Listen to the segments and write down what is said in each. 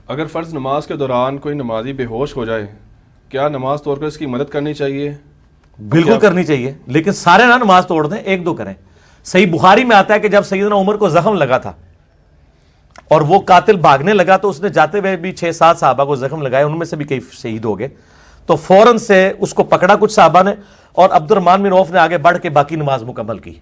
اگر فرض نماز کے دوران کوئی نمازی بے ہوش ہو جائے، کیا نماز توڑ کر اس کی مدد کرنی چاہیے؟ بالکل کرنی چاہیے، لیکن سارے نہ نماز توڑ دیں، ایک دو کریں۔ صحیح بخاری میں آتا ہے کہ جب سیدنا عمر کو زخم لگا تھا اور وہ قاتل بھاگنے لگا تو اس نے جاتے ہوئے بھی 6-7 صحابہ کو زخم لگائے، ان میں سے بھی کئی شہید ہو گئے، تو فوراً سے اس کو پکڑا کچھ صحابہ نے، اور عبد الرحمن بن عوف نے آگے بڑھ کے باقی نماز مکمل کی۔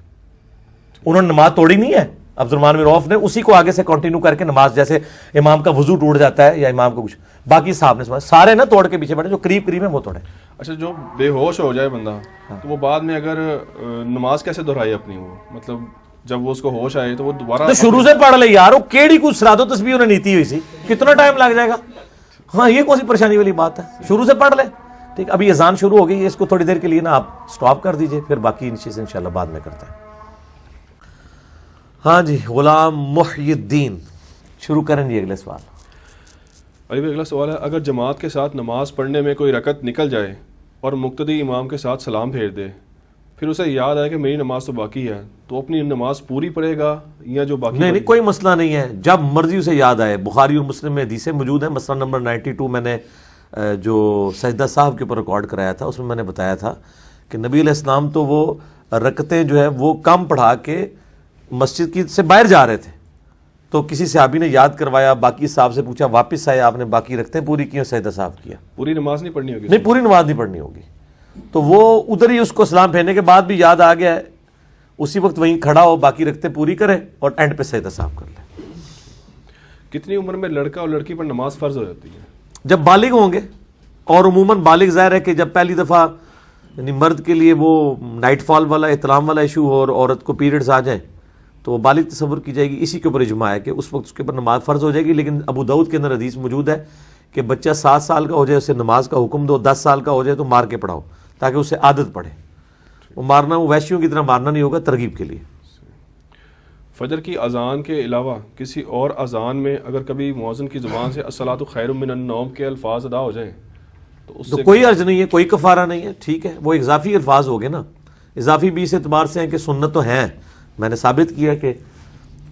انہوں نے نماز توڑی نہیں ہے، عبد الرحمن بن عوف نے اسی کو آگے سے کنٹینیو کر کے نماز، جیسے امام کا وضو ٹوٹ جاتا ہے یا امام کو کچھ، باقی صاحب نے سارے نہ توڑ کے پیچھے بڑھے، جو قریب قریب ہیں وہ توڑے۔ اچھا، جو بے ہوش ہو جائے بندہ تو وہ بعد میں اگر نماز کیسے دہرائے اپنی؟ وہ مطلب جب وہ اس کو ہوش آئے تو وہ دوبارہ تو شروع سے پڑھ لے یار، وہ کیڑی کچھ سراد و تسبیح انہیں نیتی ہوئی سی، کتنا ٹائم لگ جائے گا؟ ہاں یہ کون سی پریشانی والی بات ہے، شروع سے پڑھ لے۔ ٹھیک، ابھی اذان شروع ہو گئی ہے، اس کو تھوڑی دیر کے لیے نا آپ سٹاپ کر دیجئے، پھر باقی چیزیں انشاءاللہ بعد میں کرتے ہیں۔ ہاں جی، غلام محی الدین شروع کریں جی اگلے سوال۔ علی اگلا سوال ہے، اگر جماعت کے ساتھ نماز پڑھنے میں کوئی رکعت نکل جائے اور مقتدی امام کے ساتھ سلام پھیر دے، پھر اسے یاد آئے کہ میری نماز تو باقی ہے، تو اپنی نماز پوری پڑھے گا یا جو باقی؟ نہیں، کوئی مسئلہ نہیں ہے، جب مرضی اسے یاد آئے۔ بخاری اور مسلم میں حدیثیں موجود ہیں، مسئلہ نمبر 92 میں نے جو سجدہ صاحب کے اوپر ریکارڈ کرایا تھا، اس میں نے بتایا تھا کہ نبی علیہ السلام تو وہ رکعتیں جو ہے وہ کم پڑھا کے مسجد کی سے باہر جا رہے تھے، تو کسی صحابی نے یاد کروایا، باقی صاحب سے پوچھا، واپس آئے، آپ نے باقی رکھتے پوری کی اور سجدہ صاحب کیا۔ پوری نماز نہیں پڑھنی ہوگی؟ نہیں، پوری نماز نہیں پڑھنی ہوگی، تو وہ ادھر ہی اس کو سلام پھیرنے کے بعد بھی یاد آ گیا ہے، اسی وقت وہیں کھڑا ہو، باقی رکھتے پوری کرے اور اینڈ پہ سجدہ صاحب کر لے۔ کتنی عمر میں لڑکا اور لڑکی پر نماز فرض ہو جاتی ہے؟ جب بالغ ہوں گے، اور عموماً بالغ ظاہر ہے کہ جب پہلی دفعہ یعنی مرد کے لیے وہ نائٹ فال والا احتلام والا ایشو ہو اور عورت کو پیریڈز آ جائیں تو وہ بالغ تصور کی جائے گی، اسی کے اوپر اجماع ہے کہ اس وقت اس کے اوپر نماز فرض ہو جائے گی۔ لیکن ابو داؤد کے اندر حدیث موجود ہے کہ بچہ 7 سال کا ہو جائے اسے نماز کا حکم دو، 10 سال کا ہو جائے تو مار کے پڑھاؤ تاکہ اسے عادت پڑے۔ وہ مارنا وہ وحشیوں کی طرح مارنا نہیں ہوگا، ترغیب کے لیے۔ فجر کی اذان کے علاوہ کسی اور اذان میں اگر کبھی مؤذن کی زبان سے الصلاۃ خیر من النوم کے الفاظ ادا ہو جائیں تو اس سے کوئی حرج نہیں ہے، کوئی کفارہ نہیں ہے، ٹھیک ہے، وہ اضافی الفاظ ہو گئے نا، اضافی بھی اس اعتبار سے ہیں کہ سنت تو ہیں، میں نے ثابت کیا کہ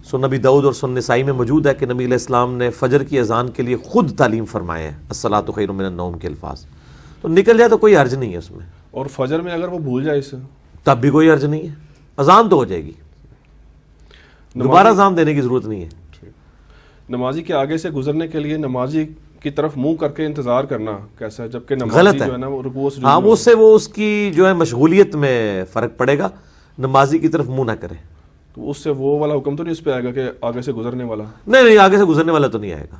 سنن ابی داؤد اور سنن نسائی میں موجود ہے کہ نبی علیہ السلام نے فجر کی اذان کے لیے خود تعلیم فرمائے ہیں الصلاۃ خیر من النوم کے الفاظ، تو نکل جائے تو کوئی حرج نہیں ہے اس میں۔ اور فجر میں اگر وہ بھول جائے اسے تب بھی کوئی حرج نہیں ہے، اذان تو ہو جائے گی، دوبارہ اذان دینے کی ضرورت نہیں ہے۔ نمازی کے آگے سے گزرنے کے لیے نمازی کی طرف منہ کر کے انتظار کرنا کیسا ہے؟ جبکہ نمازی غلط ہے، جو ہے نا وہ رکوع سجود ہاں وہ اس سے وہ اس کی جو ہے مشغولیت میں فرق پڑے گا، نمازی کی طرف منہ نہ کرے۔ تو اس سے وہ والا حکم تو نہیں اس پہ آئے گا کہ آگے سے گزرنے والا؟ نہیں، آگے سے گزرنے والا تو نہیں آئے گا۔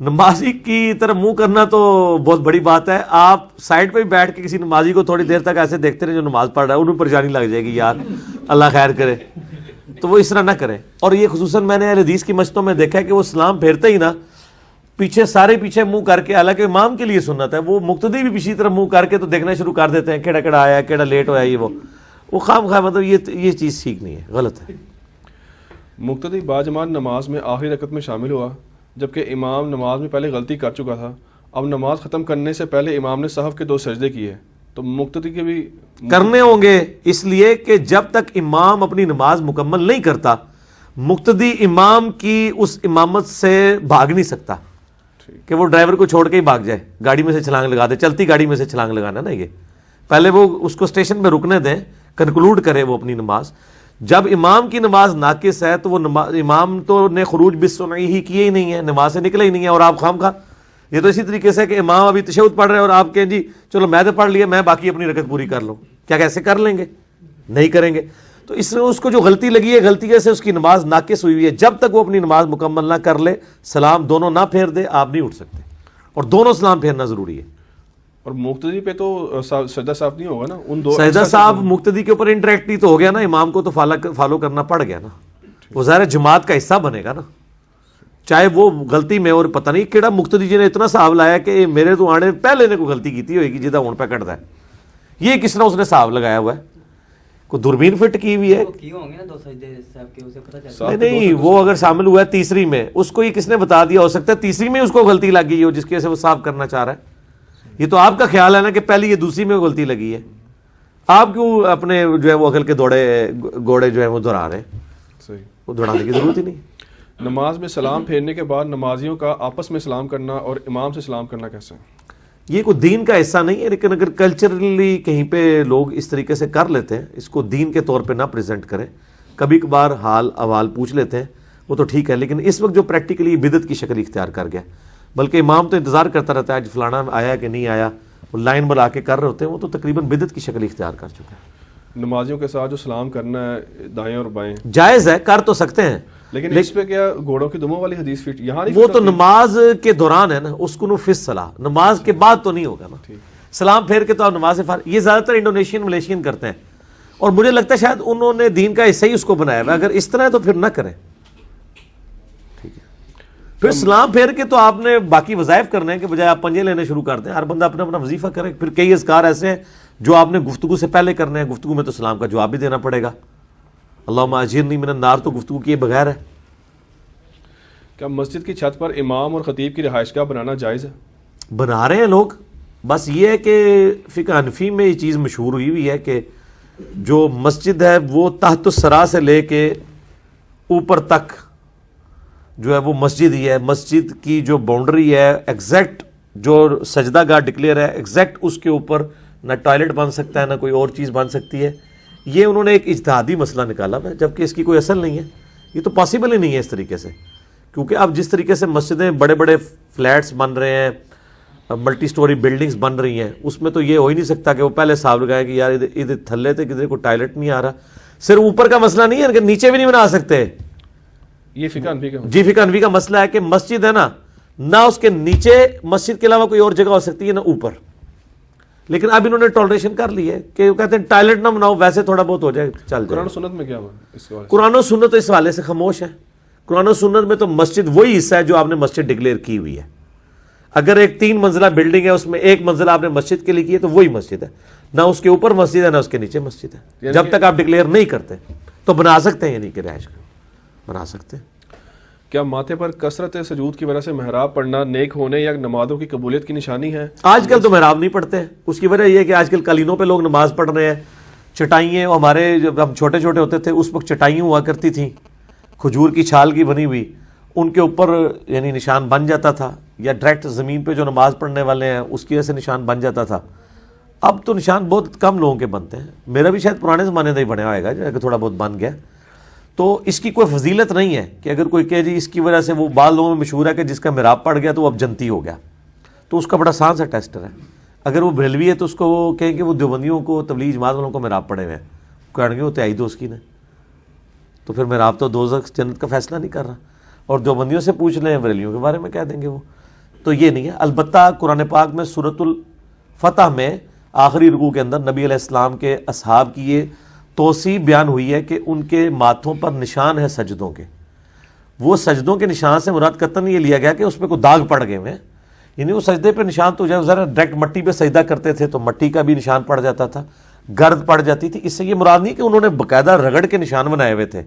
نمازی کی طرف منہ کرنا تو بہت بڑی بات ہے، آپ سائڈ پہ بھی بیٹھ کے کسی نمازی کو تھوڑی دیر تک ایسے دیکھتے رہے جو نماز پڑھ رہا ہے، انہیں پریشانی لگ جائے گی یار اللہ خیر کرے، تو وہ اس طرح نہ کریں۔ اور یہ خصوصاً میں نے اہل حدیث کی مشتوں میں دیکھا ہے کہ وہ سلام پھیرتے ہی نا پیچھے سارے پیچھے منہ کر کے، حالانکہ امام کے لیے سنت ہے، وہ مقتدی بھی پیچھے طرف منہ کر کے تو دیکھنا شروع کر دیتے ہیں کیڑا کیڑا آیا، کیڑا لیٹ ہوا ہے، وہ خام خواہ، مطلب یہ چیز ٹھیک نہیں ہے، غلط ہے۔ مقتدی باجماعت نماز میں آخری رکعت میں شامل ہوا جبکہ امام نماز میں پہلے غلطی کر چکا تھا، اب نماز ختم کرنے سے پہلے امام نے صحف کے 2 سجدے کیے، تو مقتدی کے بھی کرنے ہوں گے، اس لیے کہ جب تک امام اپنی نماز مکمل نہیں کرتا مقتدی امام کی اس امامت سے بھاگ نہیں سکتا کہ وہ ڈرائیور کو چھوڑ کے ہی بھاگ جائے، گاڑی میں سے چھلانگ لگا دے، چلتی گاڑی میں سے چھلانگ لگانا نا، یہ پہلے وہ اس کو اسٹیشن پہ رکنے دیں، کنکلوڈ کرے وہ اپنی نماز۔ جب امام کی نماز ناقص ہے تو وہ امام تو نے خروج بالسنعی ہی کیے ہی نہیں ہے، نماز سے نکلے ہی نہیں ہے، اور آپ خام خواہ یہ تو اسی طریقے سے کہ امام ابھی تشہد پڑھ رہے ہیں اور آپ کہیں جی چلو میں تو پڑھ لیا، میں باقی اپنی رکعت پوری کر لوں، کیا کیسے کر لیں گے؟ نہیں کریں گے۔ تو اس کو جو غلطی لگی ہے، غلطی سے اس کی نماز ناقص ہوئی ہے، جب تک وہ اپنی نماز مکمل نہ کر لے، سلام دونوں نہ پھیر دے، آپ نہیں اٹھ سکتے، اور دونوں سلام پھیرنا ضروری ہے۔ اور مقتدی پہ تو سجدہ صاف نہیں ہوگا نا، ان 2 سجدہ صاحب مقتدی کے اوپر انڈائریکٹلی تو ہو گیا نا، امام کو تو فالو کرنا پڑ گیا نا، وہ ظاہر جماعت کا حصہ بنے گا نا، چاہے وہ غلطی میں، اور پتہ نہیں کیڑا مقتدی جی نے اتنا صاحب لایا کہ میرے تو آنے پہلے نے کوئی غلطی کی ہوئے گی جدہ ہون پہ کٹتا ہے، یہ کس طرح اس نے صاحب لگایا ہوا ہے، کوئی دوربین فٹ کی ہوئی ہے؟ نہیں، وہ اگر شامل ہوا ہے تیسری میں، اس کو یہ کس نے بتا دیا؟ ہو سکتا ہے تیسری میں اس کو غلطی لگ گئی ہو جس کی وجہ سے وہ صاف کرنا چاہ رہا ہے۔ یہ تو آپ کا خیال ہے نا کہ پہلی یہ دوسری میں غلطی لگی ہے، آپ کیوں اپنے جو ہے وہ عقل کے گھوڑے جو ہے وہ دہرا رہے ہیں؟ صحیح، وہ دہرانے کی ضرورت ہی نہیں۔ نماز میں سلام پھیرنے کے بعد نمازیوں کا آپس میں سلام کرنا اور امام سے سلام کرنا کیسے ہے؟ یہ کوئی دین کا حصہ نہیں ہے، لیکن اگر کلچرلی کہیں پہ لوگ اس طریقے سے کر لیتے ہیں، اس کو دین کے طور پہ نہ پریزنٹ کریں، کبھی کبھار حال احوال پوچھ لیتے ہیں، وہ تو ٹھیک ہے، لیکن اس وقت جو پریکٹیکلی بدعت کی شکل اختیار کر گیا، بلکہ امام تو انتظار کرتا رہتا ہے آج فلانا آیا کہ نہیں آیا، وہ لائن بنا کے کر رہے ہوتے ہیں، وہ تو تقریباً بدعت کی شکل اختیار کر چکے ہیں۔ نمازیوں کے ساتھ جو سلام کرنا ہے دائیں اور بائیں جائز ہے، کر تو سکتے ہیں، لیکن اس پہ کیا گھوڑوں کی دموں والی حدیث فٹ یہاں نہیں وہ فٹ تو ہوتی؟ نماز کے دوران ہے نا، اس کو فی الصلاۃ، نماز کے بعد تو نہیں ہوگا نا، سلام پھیر کے تو آپ نماز سے فارغ، یہ زیادہ تر انڈونیشین ملیشین کرتے ہیں، اور مجھے لگتا ہے شاید انہوں نے دین کا حصہ ہی اس کو بنایا ہے، اگر اس طرح ہے تو پھر نہ کریں، ٹھیک ہے۔ پھر سلام پھیر کے تو آپ نے باقی وظائف کرنے ہیں کہ بجائے آپ پنجے لینے شروع کر دیں، ہر بندہ اپنا اپنا وظیفہ کرے، پھر کئی اذکار ایسے ہیں جو آپ نے گفتگو سے پہلے کرنے ہیں، گفتگو میں تو سلام کا جواب بھی دینا پڑے گا، اللہم اجرنی من النار تو گفتگو کیے بغیر ہے۔ کیا مسجد کی چھت پر امام اور خطیب کی رہائش گاہ بنانا جائز ہے؟ بنا رہے ہیں لوگ، بس یہ ہے کہ فقہ حنفی میں یہ چیز مشہور ہوئی ہے کہ جو مسجد ہے وہ تحت الثری سے لے کے اوپر تک جو ہے وہ مسجد ہی ہے، مسجد کی جو باؤنڈری ہے ایگزیکٹ جو سجدہ گاہ ڈکلیئر ہے ایگزیکٹ اس کے اوپر نہ ٹوائلٹ بن سکتا ہے نہ کوئی اور چیز بن سکتی ہے، یہ انہوں نے ایک اجتہادی مسئلہ نکالا ہے، جبکہ اس کی کوئی اصل نہیں ہے، یہ تو پاسبل ہی نہیں ہے اس طریقے سے، کیونکہ اب جس طریقے سے مسجدیں بڑے بڑے فلیٹس بن رہے ہیں، ملٹی سٹوری بلڈنگز بن رہی ہیں، اس میں تو یہ ہو ہی نہیں سکتا کہ وہ پہلے صاحب لگائے کہ یار ادھر تھلے تھے کدھر کو ٹوائلٹ نہیں آ رہا، صرف اوپر کا مسئلہ نہیں ہے کہ نیچے بھی نہیں بنا سکتے، یہ فقہ حنفی کا جی فقہ حنفی کا مسئلہ ہے کہ مسجد ہے نا، نہ اس کے نیچے مسجد کے علاوہ کوئی اور جگہ ہو سکتی ہے نہ اوپر، لیکن اب انہوں نے ٹالریشن کر لی ہے کہ وہ کہتے ہیں ٹوائلٹ نہ بناؤ، ویسے تھوڑا بہت ہو جائے چل قرآن جائے۔ و سنت میں کیا ہوا اس کے بارے قرآن و سنت اس حوالے سے خاموش ہے، قرآن و سنت میں تو مسجد وہی حصہ ہے جو آپ نے مسجد ڈکلیئر کی ہوئی ہے، اگر ایک 3 منزلہ بلڈنگ ہے اس میں ایک منزلہ آپ نے مسجد کے لیے کی ہے تو وہی مسجد ہے، نہ اس کے اوپر مسجد ہے نہ اس کے نیچے مسجد ہے، جب تک آپ ڈکلیئر نہیں کرتے تو بنا سکتے ہیں، یعنی کہ رہائش کا بنا سکتے ہیں۔ کیا ماتھے پر کثرت سجود کی وجہ سے محراب پڑھنا نیک ہونے یا نمازوں کی قبولیت کی نشانی ہے؟ آج کل تو محراب نہیں پڑھتے ہیں، اس کی وجہ یہ ہے کہ آج کل قالینوں پہ لوگ نماز پڑھ رہے ہیں، چٹائیاں، ہمارے جب ہم چھوٹے چھوٹے ہوتے تھے اس وقت چٹائیاں ہوا کرتی تھیں کھجور کی چھال کی بنی ہوئی، ان کے اوپر یعنی نشان بن جاتا تھا، یا ڈائریکٹ زمین پہ جو نماز پڑھنے والے ہیں اس کی وجہ سے نشان بن جاتا تھا، اب تو نشان بہت کم لوگوں کے بنتے ہیں، میرا بھی شاید پرانے زمانے کا ہی بنیا ہوئے گا جو ہے کہ تھوڑا بہت بن گیا، تو اس کی کوئی فضیلت نہیں ہے کہ اگر کوئی کہے جی اس کی وجہ سے، وہ بعض لوگوں میں مشہور ہے کہ جس کا محراب پڑ گیا تو وہ اب جنتی ہو گیا، تو اس کا بڑا آسان سا ٹیسٹر ہے، اگر وہ بریلوی ہے تو اس کو وہ کہیں کہ وہ دیوبندیوں کو تبلیغ جماعت والوں کو محراب پڑے ہوئے ہیں، کہیں گے وہ تیائی دو اس کی نے، تو پھر محراب تو دوزخ جنت کا فیصلہ نہیں کر رہا، اور دیوبندیوں سے پوچھ لیں بریلیوں کے بارے میں کہہ دیں گے وہ، تو یہ نہیں ہے۔ البتہ قرآن پاک میں سورۃ الفتح میں آخری رکوع کے اندر نبی علیہ السلام کے اصحاب کی یہ توصیع بیان ہوئی ہے کہ ان کے ماتھوں پر نشان ہے سجدوں کے، وہ سجدوں کے نشان سے مراد قطعاً یہ لیا گیا کہ اس پہ کوئی داغ پڑ گئے ہوئے ہیں، یعنی وہ سجدے پہ نشان تو جب ذرا ڈائریکٹ مٹی پہ سجدہ کرتے تھے تو مٹی کا بھی نشان پڑ جاتا تھا، گرد پڑ جاتی تھی، اس سے یہ مراد نہیں کہ انہوں نے باقاعدہ رگڑ کے نشان بنائے ہوئے تھے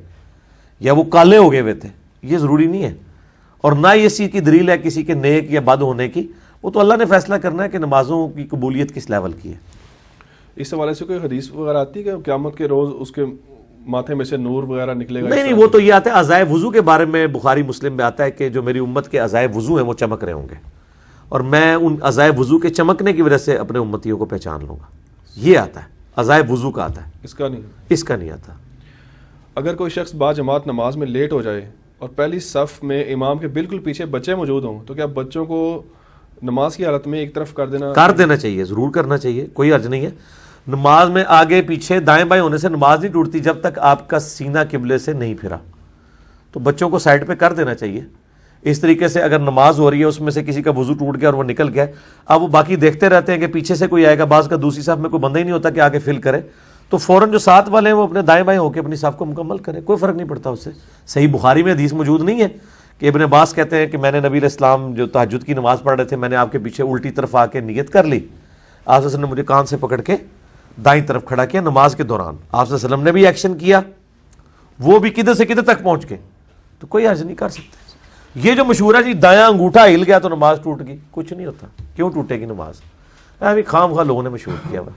یا وہ کالے ہو گئے ہوئے تھے، یہ ضروری نہیں ہے، اور نہ یہ چیز کی دلیل ہے کسی کے نیک یا بد ہونے کی، وہ تو اللہ نے فیصلہ کرنا ہے کہ نمازوں کی قبولیت کس لیول کی ہے۔ اس حوالے سے کوئی حدیث وغیرہ آتی ہے کہ قیامت کے روز اس کے ماتھے میں سے نور وغیرہ نکلے گا؟ نہیں، وہ تو یہ آتا ہے اعضائے وضو کے بارے میں، بخاری مسلم میں آتا ہے کہ جو میری امت کے اعضائے وضو ہیں وہ چمک رہے ہوں گے، اور میں ان اعضائے وضو کے چمکنے کی وجہ سے اپنے امتیوں کو پہچان لوں گا، یہ آتا ہے، اعضائے وضو کا آتا ہے، اس کا نہیں؟ اس کا نہیں آتا۔ اگر کوئی شخص با جماعت نماز میں لیٹ ہو جائے اور پہلی صف میں امام کے بالکل پیچھے بچے موجود ہوں تو کیا بچوں کو نماز کی حالت میں ایک طرف کر دینا چاہیے، ضرور کرنا چاہیے، کوئی حرج نہیں ہے۔ نماز میں آگے پیچھے دائیں بائیں ہونے سے نماز نہیں ٹوٹتی جب تک آپ کا سینہ قبلے سے نہیں پھرا، تو بچوں کو سائڈ پہ کر دینا چاہیے۔ اس طریقے سے اگر نماز ہو رہی ہے اس میں سے کسی کا وضو ٹوٹ گیا اور وہ نکل گیا، اب وہ باقی دیکھتے رہتے ہیں کہ پیچھے سے کوئی آئے گا، بعض کا دوسری صف میں کوئی بندہ ہی نہیں ہوتا کہ آگے فل کرے، تو فوراً جو ساتھ والے ہیں وہ اپنے دائیں بائیں ہو کے اپنی صف کو مکمل کریں، کوئی فرق نہیں پڑتا اس سے۔ صحیح بخاری میں حدیث موجود نہیں ہے کہ ابن عباس کہتے ہیں کہ میں نے نبی علیہ السلام جو تہجد کی نماز پڑھ رہے تھے، میں نے آپ کے پیچھے الٹی طرف آ کے نیت کر لی، آپ صلی اللہ علیہ وسلم نے مجھے کان سے پکڑ کے دائیں طرف کھڑا کیا نماز کے دوران، آپ صلی اللہ علیہ وسلم نے بھی ایکشن کیا، وہ بھی کدھر سے کدھر تک پہنچ گئے، تو کوئی حرج نہیں کر سکتے۔ یہ جو مشہور ہے جی دایاں انگوٹھا ہل گیا تو نماز ٹوٹ گئی، کچھ نہیں ہوتا، کیوں ٹوٹے گی نماز؟ ابھی خام خواہ لوگوں نے مشہور کیا ہوا۔